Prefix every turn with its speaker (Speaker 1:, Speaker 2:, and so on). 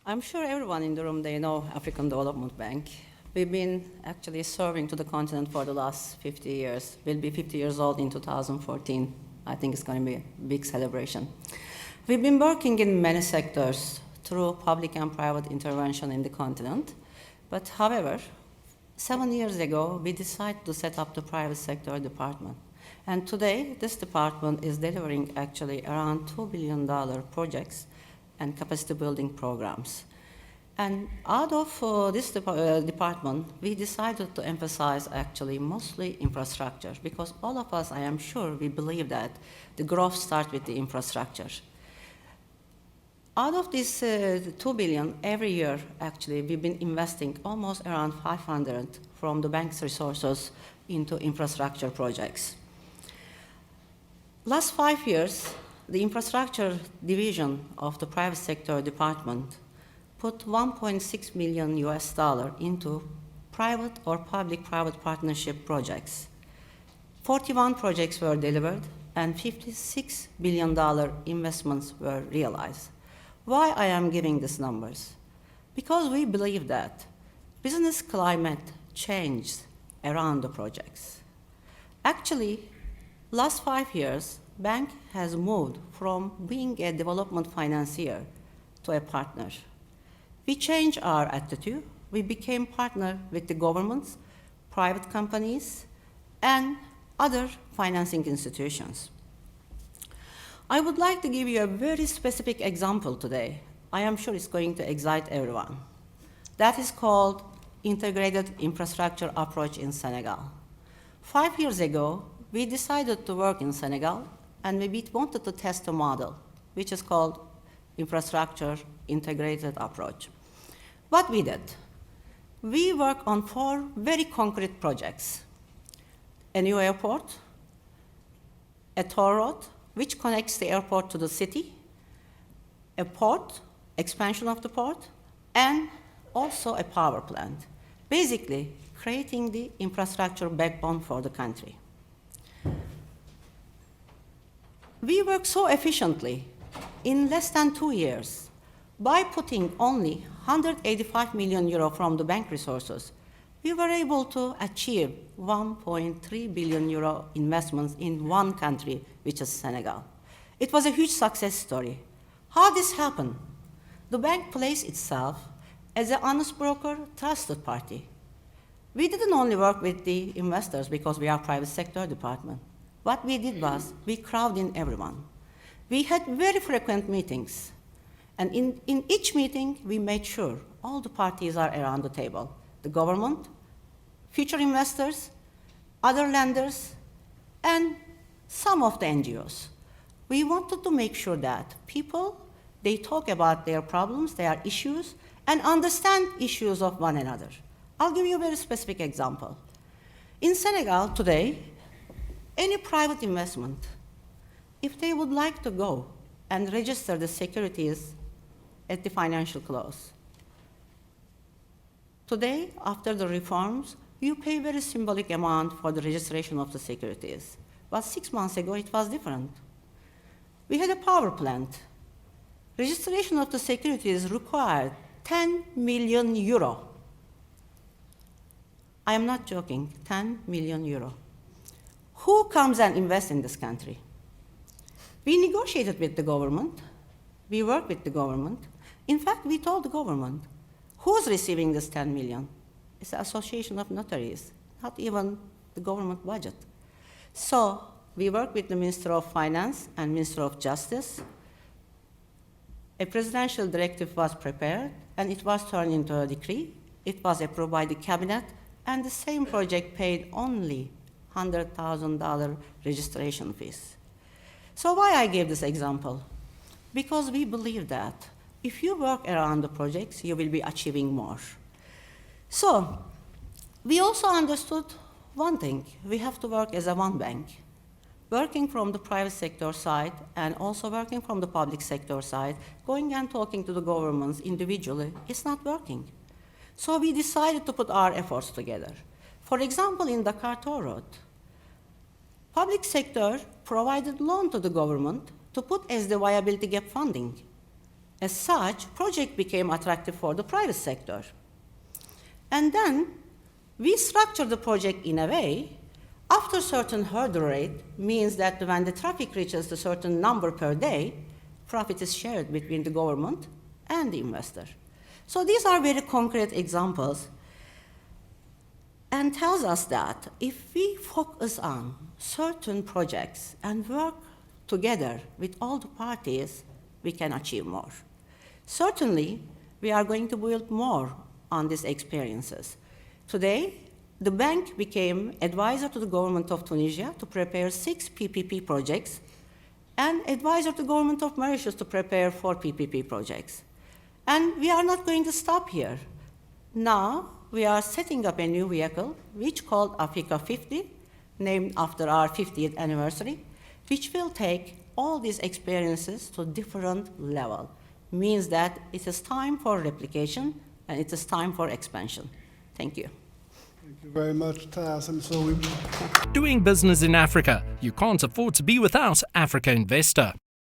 Speaker 1: I'm sure everyone in the room, they know African Development Bank. We've been actually serving to the continent for the last 50 years. We'll be 50 years old in 2014. I think it's going to be a big celebration. We've been working in many sectors through public and private intervention in the continent. But however, 7 years ago, we decided to set up the private sector department. And today, this department is delivering actually around $2 billion projects and capacity building programs. And out of this department, we decided to emphasize actually mostly infrastructure, because all of us, I am sure, we believe that the growth starts with the infrastructure. Out of this $2 billion, every year, actually, we've been investing almost around 500 from the bank's resources into infrastructure projects. Last 5 years, the infrastructure division of the private sector department put $1.6 million into private or public-private partnership projects. 41 projects were delivered and $56 billion investments were realized. Why I am giving these numbers? Because we believe that business climate changed around the projects. Actually, last 5 years, bank has moved from being a development financier to a partner. We changed our attitude. We became partner with the governments, private companies, and other financing institutions. I would like to give you a very specific example today. I am sure it's going to excite everyone. That is called integrated infrastructure approach in Senegal. 5 years ago, we decided to work in Senegal, and we wanted to test a model, which is called infrastructure integrated approach. What we did, we worked on 4 very concrete projects: a new airport, a toll road, which connects the airport to the city, a port, expansion of the port, and also a power plant, basically creating the infrastructure backbone for the country. We worked so efficiently in less than 2 years. By putting only 185 million euro from the bank resources, we were able to achieve 1.3 billion euro investments in one country, which is Senegal. It was a huge success story. How this happened? The bank placed itself as an honest broker, trusted party. We didn't only work with the investors because we are private sector department. What we did was we crowded in everyone. We had very frequent meetings. And in each meeting, we made sure all the parties are around the table: the government, future investors, other lenders, and some of the NGOs. We wanted to make sure that people, they talk about their problems, their issues, and understand issues of one another. I'll give you a very specific example. In Senegal today, any private investment, if they would like to go and register the securities at the financial close, today, after the reforms, you pay very symbolic amount for the registration of the securities. But 6 months ago, it was different. We had a power plant. Registration of the securities required 10 million euro. I am not joking, 10 million euro. Who comes and invests in this country? We negotiated with the government. We worked with the government. In fact, we told the government, who's receiving this 10 million? It's the Association of Notaries, not even the government budget. So we worked with the Minister of Finance and Minister of Justice. A presidential directive was prepared, and it was turned into a decree. It was approved by the cabinet, and the same project paid only $100,000 registration fees. So why I gave this example? Because we believe that if you work around the projects, you will be achieving more. So we also understood one thing: we have to work as a one bank. Working from the private sector side and also working from the public sector side, going and talking to the governments individually, it's not working. So we decided to put our efforts together. For example, in Dakar Toll Road, public sector provided loan to the government to put as the viability gap funding. As such, project became attractive for the private sector. And then we structured the project in a way, after certain hurdle rate means that when the traffic reaches a certain number per day, profit is shared between the government and the investor. So these are very concrete examples and tells us that if we focus on certain projects and work together with all the parties, we can achieve more. Certainly, we are going to build more on these experiences. Today, the bank became advisor to the government of Tunisia to prepare 6 PPP projects and advisor to the government of Mauritius to prepare 4 PPP projects. And we are not going to stop here. Now, we are setting up a new vehicle, which called Africa 50, named after our 50th anniversary, which will take all these experiences to a different level. Means that it is time for replication and it is time for expansion. Thank you.
Speaker 2: Thank you very much, Taz. And so
Speaker 3: Doing business in Africa. You can't afford to be without Africa Investor.